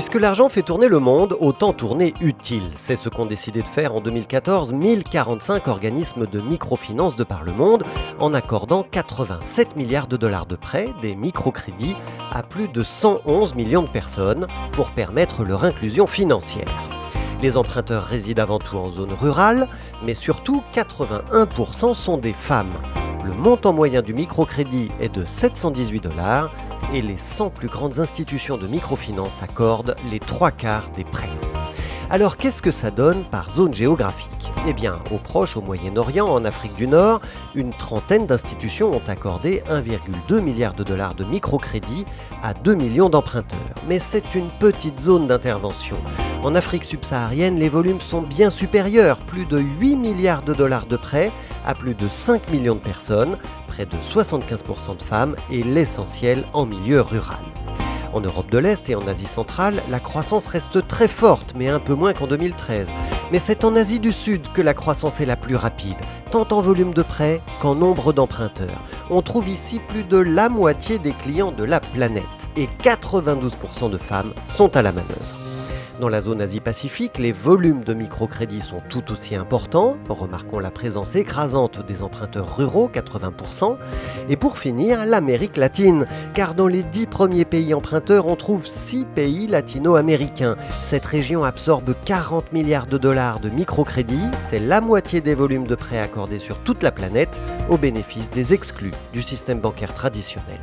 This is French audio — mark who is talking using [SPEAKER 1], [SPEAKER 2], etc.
[SPEAKER 1] Puisque l'argent fait tourner le monde, autant tourner utile. C'est ce qu'ont décidé de faire en 2014 1045 organismes de microfinance de par le monde, en accordant 87 milliards de dollars de prêts, des microcrédits, à plus de 111 millions de personnes pour permettre leur inclusion financière. Les emprunteurs résident avant tout en zone rurale, mais surtout 81% sont des femmes. Le montant moyen du microcrédit est de 718 dollars et les 100 plus grandes institutions de microfinance accordent les 3/4 des prêts. Alors qu'est-ce que ça donne par zone géographique ? Eh bien, au Proche, au Moyen-Orient, en Afrique du Nord, une trentaine d'institutions ont accordé 1,2 milliard de dollars de microcrédit à 2 millions d'emprunteurs. Mais c'est une petite zone d'intervention. En Afrique subsaharienne, les volumes sont bien supérieurs, plus de 8 milliards de dollars de prêts à plus de 5 millions de personnes, près de 75% de femmes et l'essentiel en milieu rural. En Europe de l'Est et en Asie centrale, la croissance reste très forte, mais un peu moins qu'en 2013. Mais c'est en Asie du Sud que la croissance est la plus rapide, tant en volume de prêts qu'en nombre d'emprunteurs. On trouve ici plus de la moitié des clients de la planète, et 92% de femmes sont à la manœuvre. Dans la zone Asie-Pacifique, les volumes de microcrédits sont tout aussi importants. Remarquons la présence écrasante des emprunteurs ruraux, 80%. Et pour finir, l'Amérique latine, car dans les 10 premiers pays emprunteurs, on trouve 6 pays latino-américains. Cette région absorbe 40 milliards de dollars de microcrédits. C'est la moitié des volumes de prêts accordés sur toute la planète, au bénéfice des exclus du système bancaire traditionnel.